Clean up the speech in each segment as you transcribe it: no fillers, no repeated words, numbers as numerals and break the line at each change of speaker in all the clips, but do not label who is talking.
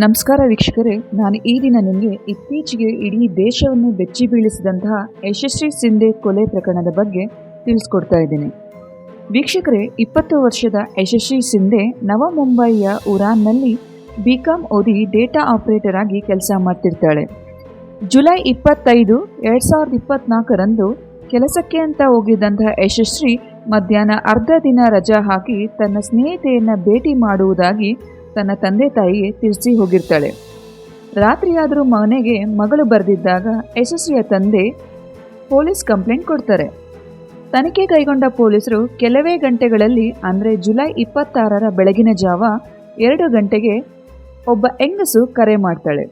ನಮಸ್ಕಾರ ವೀಕ್ಷಕರೇ, ನಾನು ಈ ದಿನ ನಿಮಗೆ ಇತ್ತೀಚೆಗೆ ಇಡೀ ದೇಶವನ್ನು ಬೆಚ್ಚಿ ಬೀಳಿಸಿದಂತಹ ಯಶಸ್ವಿ ಸಿಂಧೆ ಕೊಲೆ ಪ್ರಕರಣದ ಬಗ್ಗೆ ತಿಳಿಸ್ಕೊಡ್ತಾ ಇದ್ದೀನಿ. ವೀಕ್ಷಕರೇ, 20 ವರ್ಷದ ಯಶಸ್ವಿ ಸಿಂಧೆ ನವ ಮುಂಬಯಿಯ ಉರಾನ್ನಲ್ಲಿ ಬಿಕಾಂ ಓದಿ ಡೇಟಾ ಆಪರೇಟರ್ ಆಗಿ ಕೆಲಸ ಮಾಡ್ತಿರ್ತಾಳೆ. ಜುಲೈ 25, 2024ರಂದು ಕೆಲಸಕ್ಕೆ ಅಂತ ಹೋಗಿದ್ದಂತಹ ಯಶಸ್ವಿ ಮಧ್ಯಾಹ್ನ ಅರ್ಧ ದಿನ ರಜಾ ಹಾಕಿ ತನ್ನ ಸ್ನೇಹಿತೆಯನ್ನು ಭೇಟಿ ಮಾಡುವುದಾಗಿ ತನ್ನ ತಂದೆ ತಾಯಿಗೆ ತಿಳಿಸಿ ಹೋಗಿರ್ತಾಳೆ. ರಾತ್ರಿಯಾದರೂ ಮನೆಗೆ ಮಗಳು ಬರೆದಿದ್ದಾಗ ಯಶಸ್ವಿಯ ತಂದೆ ಪೊಲೀಸ್ ಕಂಪ್ಲೇಂಟ್ ಕೊಡ್ತಾರೆ. ತನಿಖೆ ಕೈಗೊಂಡ ಪೊಲೀಸರು ಕೆಲವೇ ಗಂಟೆಗಳಲ್ಲಿ ಅಂದರೆ ಜುಲೈ 26ರ ಬೆಳಗಿನ ಜಾವ 2 ಗಂಟೆಗೆ ಒಬ್ಬ ಹೆಂಗಸು ಕರೆ ಮಾಡ್ತಾಳೆ.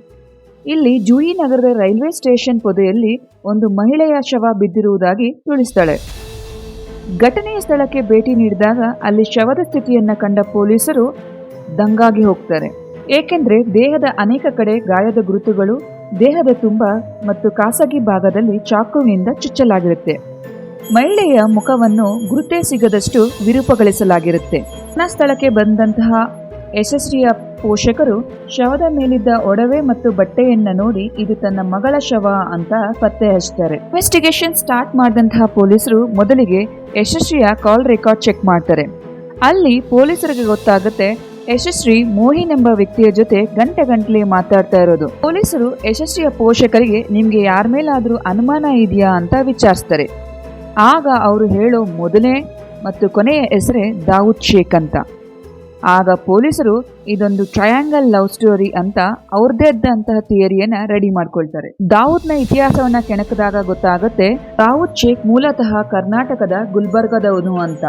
ಇಲ್ಲಿ ಜೂಯಿ ನಗರದ ರೈಲ್ವೆ ಸ್ಟೇಷನ್ ಪೊದೆಯಲ್ಲಿ ಒಂದು ಮಹಿಳೆಯ ಶವ ಬಿದ್ದಿರುವುದಾಗಿ ತಿಳಿಸ್ತಾಳೆ. ಘಟನೆಯ ಸ್ಥಳಕ್ಕೆ ಭೇಟಿ ನೀಡಿದಾಗ ಅಲ್ಲಿ ಶವದ ಸ್ಥಿತಿಯನ್ನು ಕಂಡ ಪೊಲೀಸರು ದಂಗಾಗಿ ಹೋಗ್ತಾರೆ. ಏಕೆಂದರೆ ದೇಹದ ಅನೇಕ ಕಡೆ ಗಾಯದ ಗುರುತುಗಳು, ದೇಹದ ತುಂಬ ಮತ್ತು ಖಾಸಗಿ ಭಾಗದಲ್ಲಿ ಚಾಕುವಿನಿಂದ ಚುಚ್ಚಲಾಗಿರುತ್ತೆ. ಮಹಿಳೆಯ ಮುಖವನ್ನು ಗುರುತೇ ಸಿಗದಷ್ಟು ವಿರೂಪಗೊಳಿಸಲಾಗಿರುತ್ತೆ. ಸ್ಥಳಕ್ಕೆ ಬಂದಂತಹ ಯಶಸ್ವಿಯ ಪೋಷಕರು ಶವದ ಮೇಲಿದ್ದ ಒಡವೆ ಮತ್ತು ಬಟ್ಟೆಯನ್ನು ನೋಡಿ ಇದು ತನ್ನ ಮಗಳ ಶವ ಅಂತ ಪತ್ತೆ ಹಚ್ತಾರೆ. ಇನ್ವೆಸ್ಟಿಗೇಷನ್ ಸ್ಟಾರ್ಟ್ ಮಾಡಿದಂತಹ ಪೊಲೀಸರು ಮೊದಲಿಗೆ ಯಶಸ್ವಿಯ ಕಾಲ್ ರೆಕಾರ್ಡ್ ಚೆಕ್ ಮಾಡ್ತಾರೆ. ಅಲ್ಲಿ ಪೊಲೀಸರಿಗೆ ಗೊತ್ತಾಗುತ್ತೆ ಯಶಸ್ವಿ ಮೋಹಿನ್ ಎಂಬ ವ್ಯಕ್ತಿಯ ಜೊತೆ ಗಂಟೆ ಮಾತಾಡ್ತಾ ಇರೋದು. ಪೊಲೀಸರು ಯಶಸ್ವಿಯ ಪೋಷಕರಿಗೆ ನಿಮ್ಗೆ ಯಾರ ಮೇಲಾದ್ರೂ ಅನುಮಾನ ಇದೆಯಾ ಅಂತ ವಿಚಾರಿಸ್ತಾರೆ. ಆಗ ಅವರು ಹೇಳೋ ಮೊದಲನೇ ಮತ್ತು ಕೊನೆಯ ಹೆಸರೇ ದಾವೂದ್ ಶೇಖ್ ಅಂತ. ಆಗ ಪೊಲೀಸರು ಇದೊಂದು ಟ್ರಯಾಂಗಲ್ ಲವ್ ಸ್ಟೋರಿ ಅಂತ ಅವ್ರದ್ದೇ ಇದ್ದಂತಹ ಥಿಯರಿಯನ್ನ ರೆಡಿ ಮಾಡ್ಕೊಳ್ತಾರೆ. ದಾವೂದ್ನ ಇತಿಹಾಸವನ್ನ ಕೆಣಕಿದಾಗ ಗೊತ್ತಾಗುತ್ತೆ ದಾವೂದ್ ಶೇಖ್ ಮೂಲತಃ ಕರ್ನಾಟಕದ ಗುಲ್ಬರ್ಗದವನು ಅಂತ.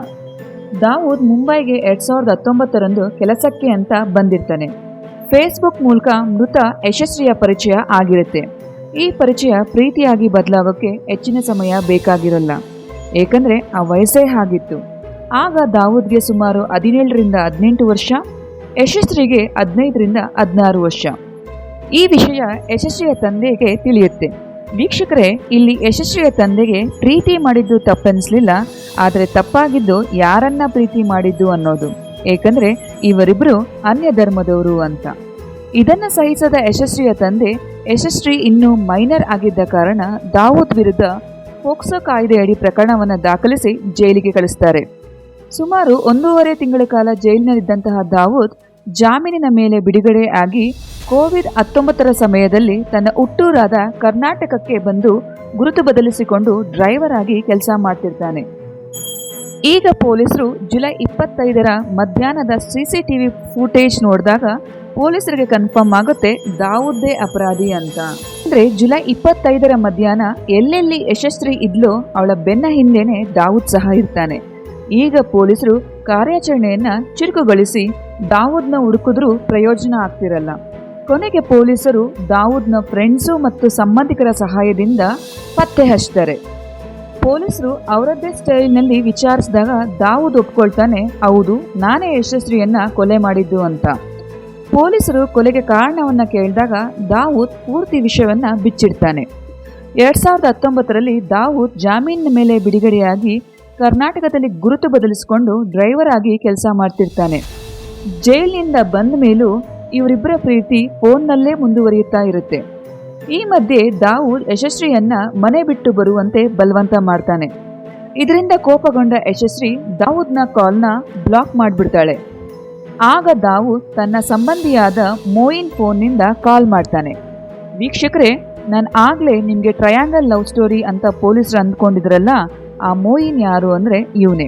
ದಾವೂದ್ ಮುಂಬೈಗೆ 2019ರಂದು ಕೆಲಸಕ್ಕೆ ಅಂತ ಬಂದಿರ್ತಾನೆ. ಫೇಸ್ಬುಕ್ ಮೂಲಕ ಮೃತ ಯಶಸ್ವಿಯ ಪರಿಚಯ ಆಗಿರುತ್ತೆ. ಈ ಪರಿಚಯ ಪ್ರೀತಿಯಾಗಿ ಬದಲಾಗೋಕ್ಕೆ ಹೆಚ್ಚಿನ ಸಮಯ ಬೇಕಾಗಿರಲ್ಲ, ಏಕೆಂದರೆ ಆ ವಯಸ್ಸೇ ಆಗಿತ್ತು. ಆಗ ದಾವೂದ್ಗೆ ಸುಮಾರು 17ರಿಂದ 18 ವರ್ಷ, ಯಶಸ್ವಿಗೆ 15ರಿಂದ 16 ವರ್ಷ. ಈ ವಿಷಯ ಯಶಸ್ವಿಯ ತಂದೆಗೆ ತಿಳಿಯುತ್ತೆ. ವೀಕ್ಷಕರೇ, ಇಲ್ಲಿ ಯಶಸ್ವಿಯ ತಂದೆಗೆ ಪ್ರೀತಿ ಮಾಡಿದ್ದು ತಪ್ಪೆನಿಸಲಿಲ್ಲ, ಆದರೆ ತಪ್ಪಾಗಿದ್ದು ಯಾರನ್ನ ಪ್ರೀತಿ ಮಾಡಿದ್ದು ಅನ್ನೋದು. ಏಕೆಂದರೆ ಇವರಿಬ್ಬರು ಅನ್ಯ ಧರ್ಮದವರು ಅಂತ. ಇದನ್ನು ಸಹಿಸದ ಯಶಸ್ವಿಯ ತಂದೆ ಯಶಸ್ವಿ ಇನ್ನೂ ಮೈನರ್ ಆಗಿದ್ದ ಕಾರಣ ದಾವೂದ್ ವಿರುದ್ಧ ಪೋಕ್ಸೋ ಕಾಯ್ದೆಯಡಿ ಪ್ರಕರಣವನ್ನು ದಾಖಲಿಸಿ ಜೈಲಿಗೆ ಕಳಿಸ್ತಾರೆ. ಸುಮಾರು 1.5 ತಿಂಗಳ ಕಾಲ ಜೈಲಿನಲ್ಲಿದ್ದಂತಹ ದಾವೂದ್ ಜಾಮೀನಿನ ಮೇಲೆ ಬಿಡುಗಡೆ ಆಗಿ ಕೋವಿಡ್-19ರ ಸಮಯದಲ್ಲಿ ತನ್ನ ಹುಟ್ಟೂರಾದ ಕರ್ನಾಟಕಕ್ಕೆ ಬಂದು ಗುರುತು ಬದಲಿಸಿಕೊಂಡು ಡ್ರೈವರ್ ಆಗಿ ಕೆಲಸ ಮಾಡ್ತಿರ್ತಾನೆ. ಈಗ ಪೊಲೀಸರು ಜುಲೈ 25ರ ಮಧ್ಯಾಹ್ನದ CCTV ಫುಟೇಜ್ ನೋಡಿದಾಗ ಪೊಲೀಸರಿಗೆ ಕನ್ಫರ್ಮ್ ಆಗುತ್ತೆ ದಾವೂದ್ದೇ ಅಪರಾಧಿ ಅಂತ. ಅಂದ್ರೆ ಜುಲೈ 25ರ ಮಧ್ಯಾಹ್ನ ಎಲ್ಲೆಲ್ಲಿ ಯಶಸ್ವಿ ಇದ್ಲೋ ಅವಳ ಬೆನ್ನ ಹಿಂದೆನೆ ದಾವೂದ್ ಸಹ ಇರ್ತಾನೆ. ಈಗ ಪೊಲೀಸರು ಕಾರ್ಯಾಚರಣೆಯನ್ನ ಚುರುಕುಗೊಳಿಸಿ ದಾವೂದ್ನ ಹುಡುಕಿದ್ರೂ ಪ್ರಯೋಜನ ಆಗ್ತಿರಲ್ಲ. ಕೊನೆಗೆ ಪೊಲೀಸರು ದಾವೂದ್ನ ಫ್ರೆಂಡ್ಸು ಮತ್ತು ಸಂಬಂಧಿಕರ ಸಹಾಯದಿಂದ ಪತ್ತೆ ಹಚ್ತಾರೆ. ಪೊಲೀಸರು ಅವರದ್ದೇ ಸ್ಟೈಲ್ನಲ್ಲಿ ವಿಚಾರಿಸಿದಾಗ ದಾವೂದ್ ಒಪ್ಕೊಳ್ತಾನೆ, ಹೌದು ನಾನೇ ಯಶಸ್ವಿಯನ್ನ ಕೊಲೆ ಮಾಡಿದ್ದು ಅಂತ. ಪೊಲೀಸರು ಕೊಲೆಗೆ ಕಾರಣವನ್ನ ಕೇಳಿದಾಗ ದಾವೂದ್ ಪೂರ್ತಿ ವಿಷಯವನ್ನ ಬಿಚ್ಚಿಡ್ತಾನೆ. 2019ರಲ್ಲಿ ದಾವೂದ್ ಜಾಮೀನಿನ ಮೇಲೆ ಬಿಡುಗಡೆಯಾಗಿ ಕರ್ನಾಟಕದಲ್ಲಿ ಗುರುತು ಬದಲಿಸಿಕೊಂಡು ಡ್ರೈವರ್ ಆಗಿ ಕೆಲಸ ಮಾಡ್ತಿರ್ತಾನೆ. ಜೈಲಿನಿಂದ ಬಂದ ಮೇಲೂ ಇವರಿಬ್ಬರ ಪ್ರೀತಿ ಫೋನ್ನಲ್ಲೇ ಮುಂದುವರಿಯುತ್ತಾ ಇರುತ್ತೆ. ಈ ಮಧ್ಯೆ ದಾವೂದ್ ಯಶಸ್ವಿಯನ್ನ ಮನೆ ಬಿಟ್ಟು ಬರುವಂತೆ ಬಲವಂತ ಮಾಡ್ತಾನೆ. ಇದರಿಂದ ಕೋಪಗೊಂಡ ಯಶಸ್ವಿ ದಾವೂದ್ನ ಕಾಲ್ನ ಬ್ಲಾಕ್ ಮಾಡಿಬಿಡ್ತಾಳೆ. ಆಗ ದಾವೂದ್ ತನ್ನ ಸಂಬಂಧಿಯಾದ ಮೋಯಿನ್ ಫೋನ್ನಿಂದ ಕಾಲ್ ಮಾಡ್ತಾನೆ. ವೀಕ್ಷಕರೇ, ನಾನು ಆಗಲೇ ನಿಮಗೆ ಟ್ರಯಾಂಗಲ್ ಲವ್ ಸ್ಟೋರಿ ಅಂತ ಪೊಲೀಸರು ಅಂದ್ಕೊಂಡಿದ್ರಲ್ಲ, ಆ ಮೋಯಿನ್ ಯಾರು ಅಂದರೆ ಇವನೇ.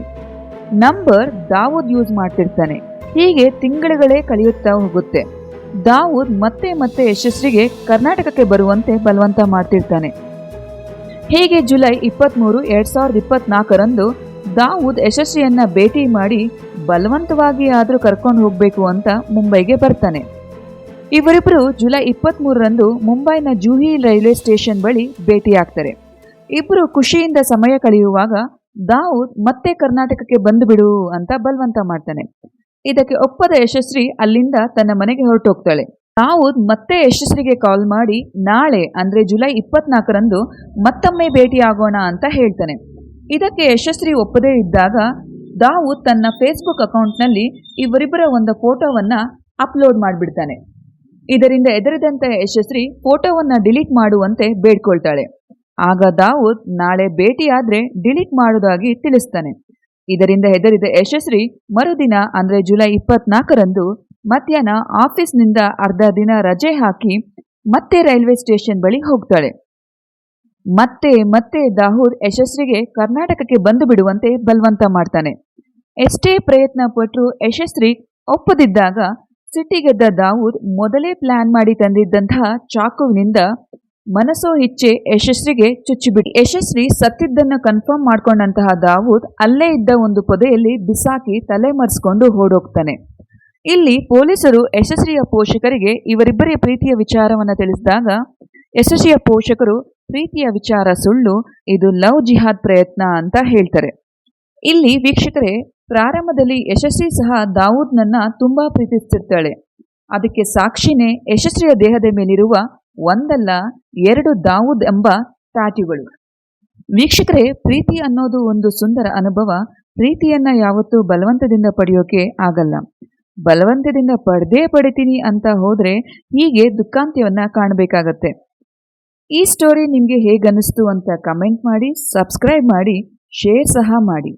ನಂಬರ್ ದಾವೂದ್ ಯೂಸ್ ಮಾಡ್ತಿರ್ತಾನೆ. ಹೀಗೆ ತಿಂಗಳುಗಳೇ ಕಳೆಯುತ್ತಾ ಹೋಗುತ್ತೆ. ದಾವೂದ್ ಮತ್ತೆ ಯಶಸ್ವಿಗೆ ಕರ್ನಾಟಕಕ್ಕೆ ಬರುವಂತೆ ಬಲವಂತ ಮಾಡ್ತಿರ್ತಾನೆ. ಹೀಗೆ ಜುಲೈ 23, 2024ರಂದು ದಾವೂದ್ ಯಶಸ್ವಿಯನ್ನ ಭೇಟಿ ಮಾಡಿ ಬಲವಂತವಾಗಿ ಆದರೂ ಕರ್ಕೊಂಡು ಹೋಗಬೇಕು ಅಂತ ಮುಂಬೈಗೆ ಬರ್ತಾನೆ. ಇವರಿಬ್ಬರು ಜುಲೈ 23ರಂದು ಮುಂಬೈನ ಜೂಹಿ ರೈಲ್ವೆ ಸ್ಟೇಷನ್ ಬಳಿ ಭೇಟಿಯಾಗ್ತಾರೆ. ಇಬ್ಬರು ಖುಷಿಯಿಂದ ಸಮಯ ಕಳೆಯುವಾಗ ದಾವೂದ್ ಮತ್ತೆ ಕರ್ನಾಟಕಕ್ಕೆ ಬಂದು ಬಿಡು ಅಂತ ಬಲವಂತ ಮಾಡ್ತಾನೆ. ಇದಕ್ಕೆ ಒಪ್ಪದ ಯಶಸ್ವಿ ಅಲ್ಲಿಂದ ತನ್ನ ಮನೆಗೆ ಹೊರಟೋಗ್ತಾಳೆ. ದಾವೂದ್ ಮತ್ತೆ ಯಶಸ್ವಿಗೆ ಕಾಲ್ ಮಾಡಿ ನಾಳೆ ಅಂದರೆ ಜುಲೈ 24ರಂದು ಮತ್ತೊಮ್ಮೆ ಭೇಟಿಯಾಗೋಣ ಅಂತ ಹೇಳ್ತಾನೆ. ಇದಕ್ಕೆ ಯಶಸ್ವಿ ಒಪ್ಪದೇ ಇದ್ದಾಗ ದಾವೂದ್ ತನ್ನ ಫೇಸ್ಬುಕ್ ಅಕೌಂಟ್ನಲ್ಲಿ ಇವರಿಬ್ಬರ ಒಂದು ಫೋಟೋವನ್ನು ಅಪ್ಲೋಡ್ ಮಾಡಿಬಿಡ್ತಾನೆ. ಇದರಿಂದ ಹೆದರಿದಂತ ಯಶಸ್ವಿ ಫೋಟೋವನ್ನ ಡಿಲೀಟ್ ಮಾಡುವಂತೆ ಬೇಡ್ಕೊಳ್ತಾಳೆ. ಆಗ ದಾವೂದ್ ನಾಳೆ ಭೇಟಿಯಾದ್ರೆ ಡಿಲೀಟ್ ಮಾಡುವುದಾಗಿ ತಿಳಿಸ್ತಾನೆ. ಇದರಿಂದ ಹೆದರಿದ ಯಶಸ್ವಿ ಮರುದಿನ ಅಂದ್ರೆ ಜುಲೈ 24ರಂದು ಮಧ್ಯಾಹ್ನ ಆಫೀಸ್ನಿಂದ ಅರ್ಧ ದಿನ ರಜೆ ಹಾಕಿ ಮತ್ತೆ ರೈಲ್ವೆ ಸ್ಟೇಷನ್ ಬಳಿ ಹೋಗ್ತಾಳೆ. ಮತ್ತೆ ದಾವೂದ್ ಯಶಸ್ವಿಗೆ ಕರ್ನಾಟಕಕ್ಕೆ ಬಂದು ಬಿಡುವಂತೆ ಬಲವಂತ ಮಾಡ್ತಾನೆ. ಎಷ್ಟೇ ಪ್ರಯತ್ನ ಪಟ್ಟರೂ ಯಶಸ್ವಿ ಒಪ್ಪದಿದ್ದಾಗ ಸಿಟ್ಟಿಗೆದ್ದ ದಾವೂದ್ ಮೊದಲೇ ಪ್ಲಾನ್ ಮಾಡಿ ತಂದಿದ್ದಂತಹ ಚಾಕುವಿನಿಂದ ಮನಸೋ ಇಚ್ಛೆ ಯಶಸ್ವಿಗೆ ಚುಚ್ಚಿಬಿಟ್ಟು ಯಶಸ್ವಿ ಸತ್ತಿದ್ದನ್ನು ಕನ್ಫರ್ಮ್ ಮಾಡ್ಕೊಂಡಂತಹ ದಾವೂದ್ ಅಲ್ಲೇ ಇದ್ದ ಒಂದು ಪೊದೆಯಲ್ಲಿ ಬಿಸಾಕಿ ತಲೆ ಮರೆಸ್ಕೊಂಡು ಓಡೋಗ್ತಾನೆ. ಇಲ್ಲಿ ಪೊಲೀಸರು ಯಶಸ್ವಿಯ ಪೋಷಕರಿಗೆ ಇವರಿಬ್ಬರ ಪ್ರೀತಿಯ ವಿಚಾರವನ್ನು ತಿಳಿಸಿದಾಗ ಯಶಸ್ವಿಯ ಪೋಷಕರು ಪ್ರೀತಿಯ ವಿಚಾರ ಸುಳ್ಳು, ಇದು ಲವ್ ಜಿಹಾದ್ ಪ್ರಯತ್ನ ಅಂತ ಹೇಳ್ತಾರೆ. ಇಲ್ಲಿ ವೀಕ್ಷಕರೇ, ಪ್ರಾರಂಭದಲ್ಲಿ ಯಶಸ್ವಿ ಸಹ ದಾವೂದ್ನನ್ನ ತುಂಬಾ ಪ್ರೀತಿಸ್ತಿರ್ತಾಳೆ. ಅದಕ್ಕೆ ಸಾಕ್ಷಿನೇ ಯಶಸ್ವಿಯ ದೇಹದ ಮೇಲಿರುವ ಒಂದಲ್ಲ ಎರಡು ದಾವೂದ್ ಎಂಬ ಟ್ಯಾಟೂಗಳು. ವೀಕ್ಷಕರೇ, ಪ್ರೀತಿ ಅನ್ನೋದು ಒಂದು ಸುಂದರ ಅನುಭವ. ಪ್ರೀತಿಯನ್ನ ಯಾವತ್ತೂ ಬಲವಂತದಿಂದ ಪಡೆಯೋಕೆ ಆಗಲ್ಲ. ಬಲವಂತದಿಂದ ಪಡಿತೀನಿ ಅಂತ ಹೋದ್ರೆ ಹೀಗೆ ದುಃಖಾಂತ್ಯವನ್ನ ಕಾಣಬೇಕಾಗತ್ತೆ. ಈ ಸ್ಟೋರಿ ನಿಮಗೆ ಹೇಗನ್ನಿಸ್ತು ಅಂತ ಕಮೆಂಟ್ ಮಾಡಿ, ಸಬ್ಸ್ಕ್ರೈಬ್ ಮಾಡಿ, ಶೇರ್ ಸಹ ಮಾಡಿ.